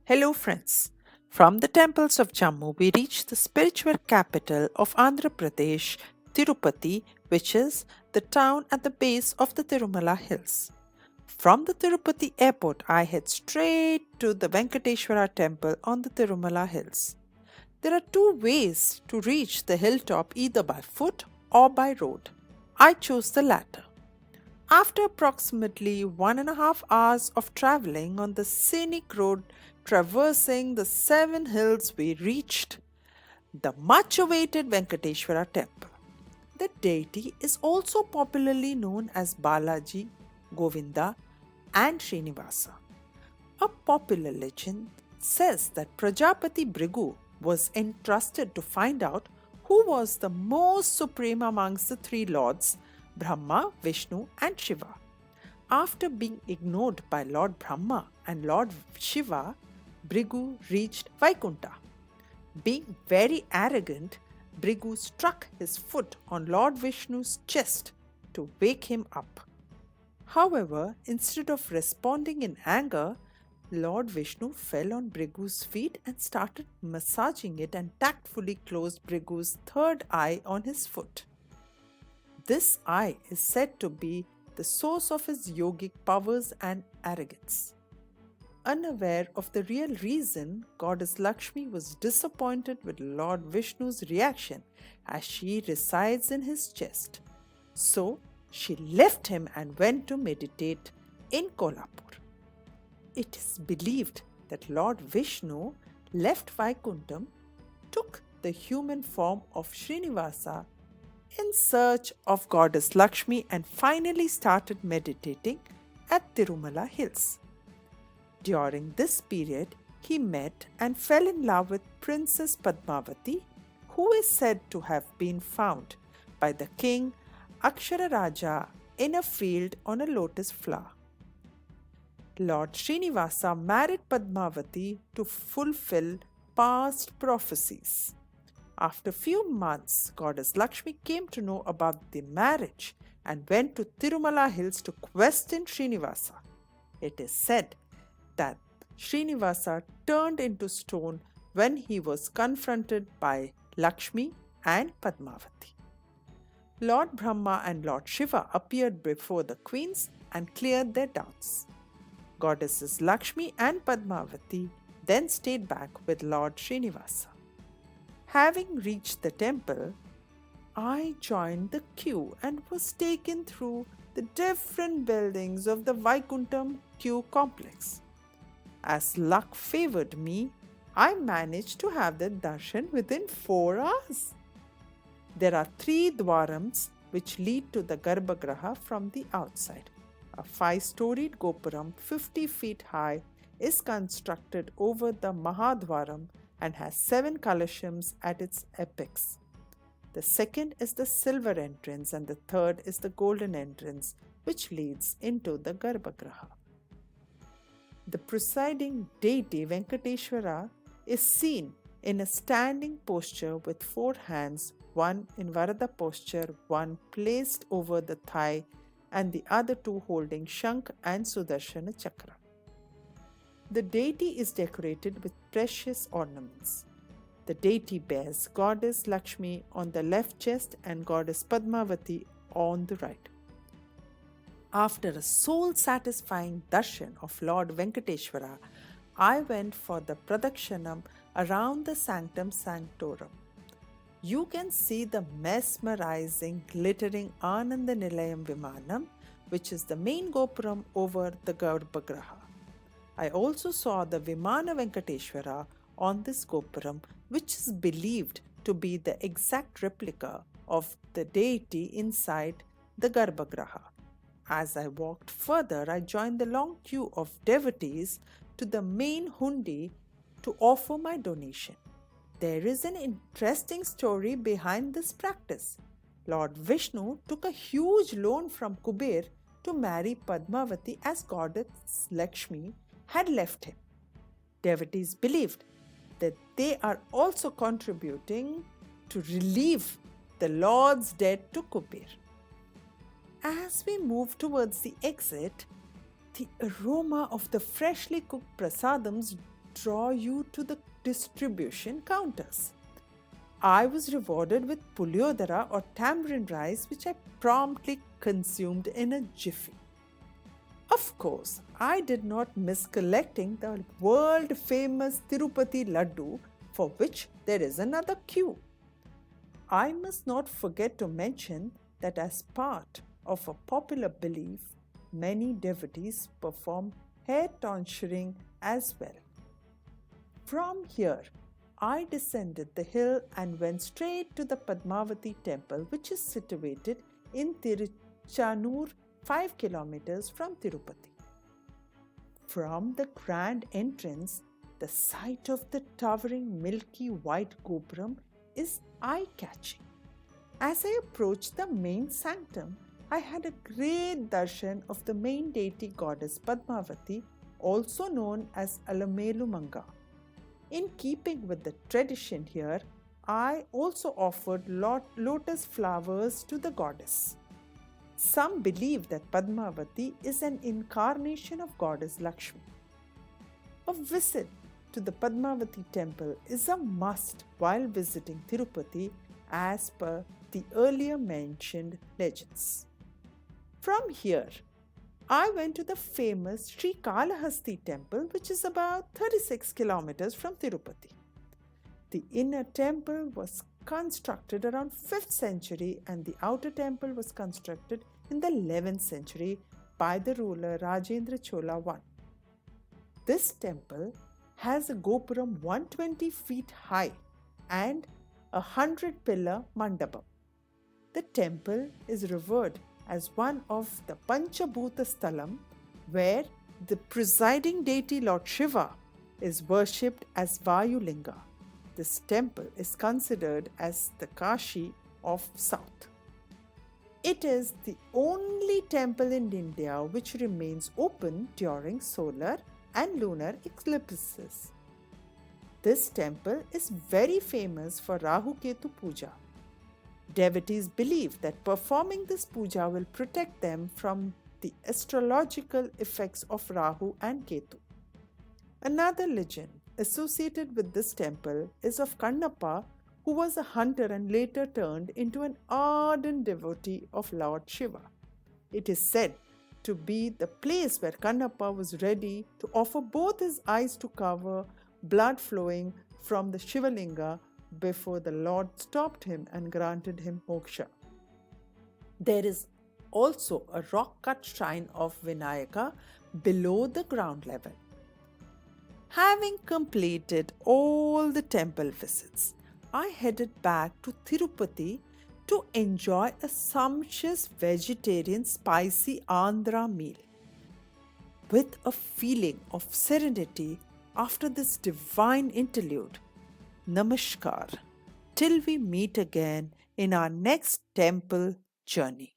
Hello, friends. From the temples of Jammu, we reach the spiritual capital of Andhra Pradesh, Tirupati, which is the town at the base of the Tirumala Hills. From the Tirupati airport, I head straight to the Venkateshwara temple on the Tirumala Hills. There are two ways to reach the hilltop, either by foot or by road. I chose the latter. After approximately 1.5 hours of traveling on the scenic road traversing the 7 hills, we reached the much awaited Venkateshwara temple. The deity is also popularly known as Balaji, Govinda, and Srinivasa. A popular legend says that Prajapati Brigu was entrusted to find out who was the most supreme amongst the three lords, Brahma, Vishnu, and Shiva. After being ignored by Lord Brahma and Lord Shiva, Brigu reached Vaikunta. Being very arrogant, Brigu struck his foot on Lord Vishnu's chest to wake him up. However, instead of responding in anger, Lord Vishnu fell on Brigu's feet and started massaging it and tactfully closed Brigu's third eye on his foot. This eye is said to be the source of his yogic powers and arrogance. Unaware of the real reason, Goddess Lakshmi was disappointed with Lord Vishnu's reaction as she resides in his chest. So, she left him and went to meditate in Kolhapur. It is believed that Lord Vishnu left Vaikuntham, took the human form of Srinivasa in search of Goddess Lakshmi, and finally started meditating at Tirumala Hills. During this period, he met and fell in love with Princess Padmavathi, who is said to have been found by the king Akshara Raja in a field on a lotus flower. Lord Srinivasa married Padmavathi to fulfill past prophecies. After few months, Goddess Lakshmi came to know about the marriage and went to Tirumala Hills to question Srinivasa. It is said that Srinivasa turned into stone when he was confronted by Lakshmi and Padmavathi. Lord Brahma and Lord Shiva appeared before the queens and cleared their doubts. Goddesses Lakshmi and Padmavathi then stayed back with Lord Srinivasa. Having reached the temple, I joined the queue and was taken through the different buildings of the Vaikuntham queue complex. As luck favored me, I managed to have the darshan within 4 hours. There are 3 dwarams which lead to the Garbhagriha from the outside. A 5-storied gopuram 50 feet high is constructed over the Mahadwaram and has 7 kalashams at its apex. The second is the silver entrance and the third is the golden entrance, which leads into the Garbhagriha. The presiding deity Venkateshwara is seen in a standing posture with 4 hands, one in Varada posture, one placed over the thigh, and the other 2 holding Shankh and Sudarshana Chakra. The deity is decorated with precious ornaments. The deity bears Goddess Lakshmi on the left chest and Goddess Padmavathi on the right. After a soul-satisfying darshan of Lord Venkateswara, I went for the pradakshanam around the sanctum sanctorum. You can see the mesmerizing, glittering Ananda Nilayam Vimanam, which is the main gopuram over the Garbhagriha. I also saw the Vimana Venkateshwara on this gopuram, which is believed to be the exact replica of the deity inside the Garbhagriha. As I walked further, I joined the long queue of devotees to the main hundi to offer my donation. There is an interesting story behind this practice. Lord Vishnu took a huge loan from Kuber to marry Padmavathi as Goddess Lakshmi had left him. Devotees believed that they are also contributing to relieve the Lord's debt to Kuber. As we move towards the exit, the aroma of the freshly cooked prasadams draw you to the distribution counters. I was rewarded with puliodara or tamarind rice, which I promptly consumed in a jiffy. Of course, I did not miss collecting the world famous Tirupati laddu, for which there is another queue. I must not forget to mention that, as part of a popular belief, many devotees perform hair tonsuring as well. From here, I descended the hill and went straight to the Padmavathi Temple, which is situated in Tiruchanur, 5 kilometers from Tirupati. From the grand entrance, the sight of the towering milky white gopuram is eye-catching. As I approached the main sanctum, I had a great darshan of the main deity Goddess Padmavathi, also known as Alamelumanga. In keeping with the tradition here, I also offered lotus flowers to the goddess. Some believe that Padmavathi is an incarnation of Goddess Lakshmi. A visit to the Padmavathi Temple is a must while visiting Tirupati, as per the earlier mentioned legends. From here, I went to the famous Sri Kalahasti Temple, which is about 36 kilometers from Tirupati. The inner temple was constructed around 5th century and the outer temple was constructed in the 11th century by the ruler Rajendra Chola I. This temple has a gopuram 120 feet high and a 100-pillar mandapam. The temple is revered as one of the Panchabhuta Sthalam, where the presiding deity Lord Shiva is worshipped as Vayulinga. This temple is considered as the Kashi of South. It is the only temple in India which remains open during solar and lunar eclipses. This temple is very famous for Rahu Ketu Puja. Devotees believe that performing this puja will protect them from the astrological effects of Rahu and Ketu. Another legend associated with this temple is of Kannappa, who was a hunter and later turned into an ardent devotee of Lord Shiva. It is said to be the place where Kannappa was ready to offer both his eyes to cover blood flowing from the Shivalinga before the Lord stopped him and granted him moksha. There is also a rock-cut shrine of Vinayaka below the ground level. Having completed all the temple visits, I headed back to Tirupati to enjoy a sumptuous vegetarian spicy Andhra meal. With a feeling of serenity after this divine interlude, Namaskar, till we meet again in our next temple journey.